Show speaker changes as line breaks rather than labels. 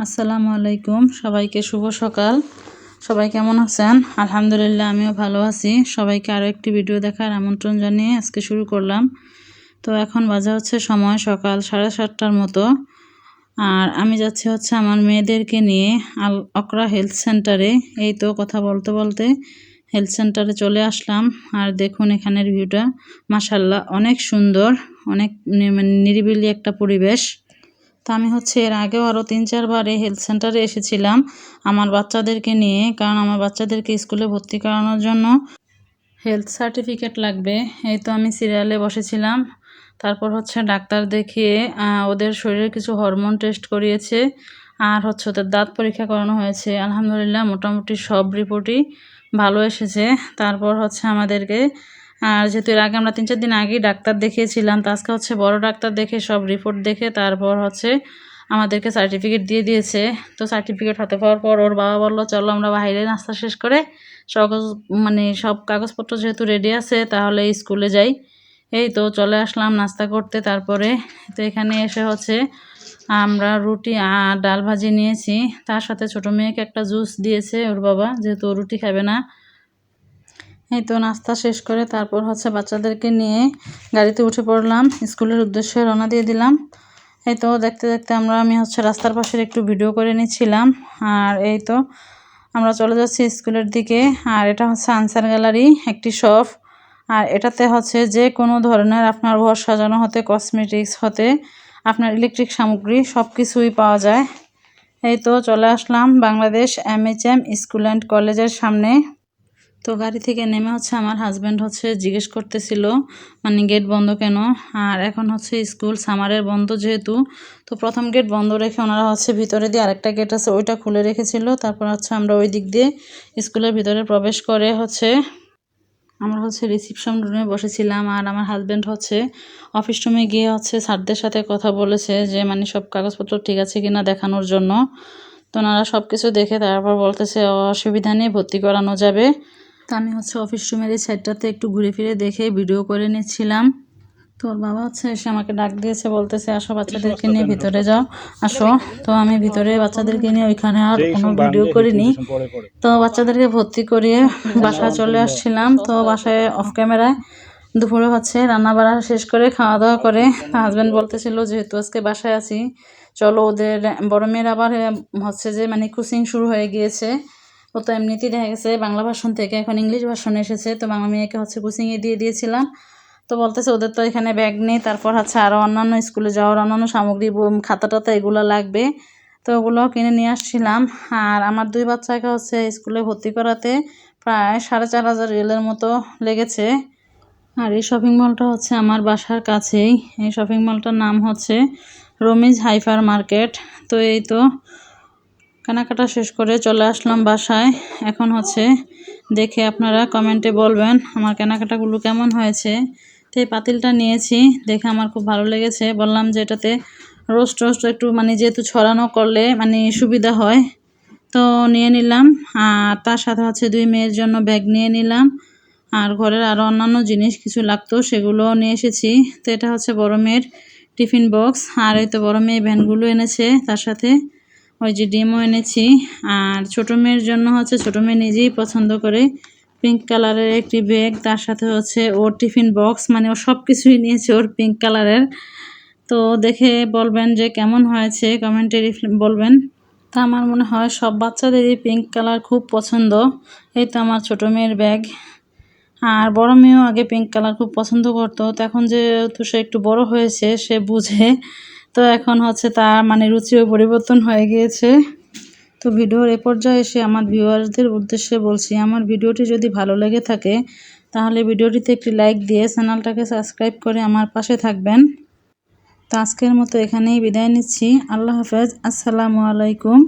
আসসালামু আলাইকুম, সবাইকে শুভ সকাল। সবাই কেমন আছেন? আলহামদুলিল্লাহ, আমিও ভালো আছি। সবাইকে আরও একটি ভিডিও দেখার আমন্ত্রণ জানিয়ে আজকে শুরু করলাম। তো এখন বাজে হচ্ছে সময় সকাল 7:30টার মতো। আর আমি যাচ্ছি হচ্ছে আমার মেয়েদেরকে নিয়ে আল অকরা হেলথ সেন্টারে। এই তো কথা বলতে বলতে হেলথ সেন্টারে চলে আসলাম। আর দেখুন এখানের ভিউটা মাশাআল্লাহ অনেক সুন্দর, অনেক নিরিবিলি একটা পরিবেশ। তো আমি হচ্ছে এর আগেও আরও 3-4 বার এই হেলথ সেন্টারে এসেছিলাম আমার বাচ্চাদেরকে নিয়ে, কারণ আমার বাচ্চাদেরকে স্কুলে ভর্তি করানোর জন্য হেলথ সার্টিফিকেট লাগবে। এই তো আমি সিরিয়ালে বসেছিলাম, তারপর হচ্ছে ডাক্তার দেখিয়ে ওদের শরীরে কিছু হরমোন টেস্ট করিয়েছে, আর হচ্ছে ওদের দাঁত পরীক্ষা করানো হয়েছে। আলহামদুলিল্লাহ মোটামুটি সব রিপোর্টই ভালো এসেছে। তারপর হচ্ছে আমাদেরকে, আর যেহেতু এর আগে আমরা 3-4 দিন আগেই ডাক্তার দেখিয়েছিলাম, তো আজকে হচ্ছে বড় ডাক্তার দেখে সব রিপোর্ট দেখে তারপর হচ্ছে আমাদেরকে সার্টিফিকেট দিয়ে দিয়েছে। তো সার্টিফিকেট হাতে পাওয়ার পর ওর বাবা বললো চলো আমরা বাইরে নাস্তা শেষ করে সব কাগজপত্র যেহেতু রেডি আছে তাহলে স্কুলে যাই। এই তো চলে আসলাম নাস্তা করতে। তারপরে তো এখানে এসে হচ্ছে আমরা রুটি আর ডাল ভাজি নিয়েছি, তার সাথে ছোটো মেয়েকে একটা জুস দিয়েছে ওর বাবা, যেহেতু ও রুটি খাবে না। এই তো নাস্তা শেষ করে তারপর হচ্ছে বাচ্চাদেরকে নিয়ে গাড়িতে উঠে পড়লাম, স্কুলের উদ্দেশ্যে রওনা দিয়ে দিলাম। এই তো দেখতে দেখতে আমি হচ্ছে রাস্তার পাশের একটু ভিডিও করে নিচ্ছিলাম। আর এই তো আমরা চলে যাচ্ছি স্কুলের দিকে। আর এটা হচ্ছে আনসার গ্যালারি, একটি শপ। আর এটাতে হচ্ছে যে কোনো ধরনের আপনার ঘর সাজানো হতে কসমেটিক্স হতে আপনার ইলেকট্রিক সামগ্রী সব কিছুই পাওয়া যায়। এই তো চলে আসলাম বাংলাদেশ MHM স্কুল অ্যান্ড কলেজের সামনে। তো গাড়ি থেকে নেমে হচ্ছে আমার হাজব্যান্ড হচ্ছে জিজ্ঞেস করতেছিল গেট বন্ধ কেন। আর এখন হচ্ছে স্কুল সামারের বন্ধ যেহেতু, তো প্রথম গেট বন্ধ রেখে ওনারা হচ্ছে ভিতরে দিয়ে আরেকটা গেট আছে ওইটা খুলে রেখেছিল। তারপর হচ্ছে আমরা ওই দিক দিয়ে স্কুলের ভিতরে প্রবেশ করে হচ্ছে আমরা হচ্ছে রিসিপশন রুমে বসেছিলাম। আর আমার হাজব্যান্ড হচ্ছে অফিস রুমে গিয়ে হচ্ছে স্যারদের সাথে কথা বলেছে যে সব কাগজপত্র ঠিক আছে কিনা দেখানোর জন্য। তো ওনারা সব কিছু দেখে তারপর বলতেছে অসুবিধা নেই, ভর্তি করানো যাবে। তো আমি হচ্ছে অফিস রুমের এই সাইডটাতে একটু ঘুরে ফিরে দেখে ভিডিও করে নিচ্ছিলাম। তো ওর বাবা হচ্ছে এসে আমাকে ডাক দিয়েছে, বলতেছে আসো বাচ্চাদেরকে নিয়ে ভিতরে যাও, আসো। তো আমি ভিতরে বাচ্চাদেরকে নিয়ে ওইখানে আর কোনো ভিডিও করিনি। তো বাচ্চাদেরকে ভর্তি করিয়ে বাসায় চলে আসছিলাম। তো বাসায় অফ ক্যামেরায় দুপুরে হচ্ছে রান্না বাড়া শেষ করে খাওয়া দাওয়া করে হাজব্যান্ড বলতেছিল যেহেতু আজকে বাসায় আছি চলো, ওদের বড় মেয়ের আবার হচ্ছে যে কোচিং শুরু হয়ে গিয়েছে। ও তো এমনিতেই দেখা গেছে বাংলা ভার্সন থেকে এখন ইংলিশ ভার্সন এসেছে, তো বাংলা মেয়েকে হচ্ছে কোচিংয়ে দিয়ে দিয়েছিলাম। তো বলতেছে ওদের তো এখানে ব্যাগ নেই, তারপর হচ্ছে আরও অন্যান্য স্কুলে যাওয়ার অন্যান্য সামগ্রী খাতা টাতা এগুলো লাগবে, তো ওগুলো কিনে নিয়ে আসছিলাম। আর আমার 2 বাচ্চাকে হচ্ছে স্কুলে ভর্তি করাতে প্রায় 4,500 রিয়ালের মতো লেগেছে। আর এই শপিং মলটা হচ্ছে আমার বাসার কাছেই। এই শপিং মলটার নাম হচ্ছে রমিজ হাইপার মার্কেট। তো এই তো কেনাকাটা শেষ করে চলে আসলাম বাসায়। এখন হচ্ছে দেখে আপনারা কমেন্টে বলবেন আমার কেনাকাটাগুলো কেমন হয়েছে। তো এই পাতিলটা নিয়েছি, দেখে আমার খুব ভালো লেগেছে। বললাম যে এটাতে রোস্ট একটু যেহেতু ছড়ানো করলে সুবিধা হয়, তো নিয়ে নিলাম। আর তার সাথে হচ্ছে 2 মেয়ের জন্য ব্যাগ নিয়ে নিলাম। আর ঘরের আরও অন্যান্য জিনিস কিছু লাগতো সেগুলো নিয়ে এসেছি। তো এটা হচ্ছে বড় মেয়ের টিফিন বক্স। আর এই তো বড় মেয়ে ভ্যানগুলো এনেছে, তার সাথে ওই যে ডিমও এনেছি। আর ছোটো মেয়ের জন্য হচ্ছে ছোটো মেয়ে নিজেই পছন্দ করে পিঙ্ক কালারের একটি ব্যাগ, তার সাথে হচ্ছে ওর টিফিন বক্স, ও সব কিছুই নিয়েছে ওর পিঙ্ক কালারের। তো দেখে বলবেন যে কেমন হয়েছে, কমেন্টে বলবেন। তা আমার মনে হয় সব বাচ্চাদেরই পিঙ্ক কালার খুব পছন্দ। এই তো আমার ছোটো মেয়ের ব্যাগ। আর বড় মেয়েও আগে পিঙ্ক কালার খুব পছন্দ করতো, তো এখন যেহেতু সে একটু বড় হয়েছে সে বুঝে, তো এখন হচ্ছে তার রুচিও পরিবর্তন হয়ে গিয়েছে। তো ভিডিওর এ পর্যায়ে এসে আমার ভিউয়ার্সদের উদ্দেশ্যে বলছি, আমার ভিডিওটি যদি ভালো লেগে থাকে তাহলে ভিডিওটিতে একটি লাইক দিয়ে চ্যানেলটাকে সাবস্ক্রাইব করে আমার পাশে থাকবেন। তো আজকের মতো এখানেই বিদায় নিচ্ছি। আল্লাহ হাফেজ, আসসালামু আলাইকুম।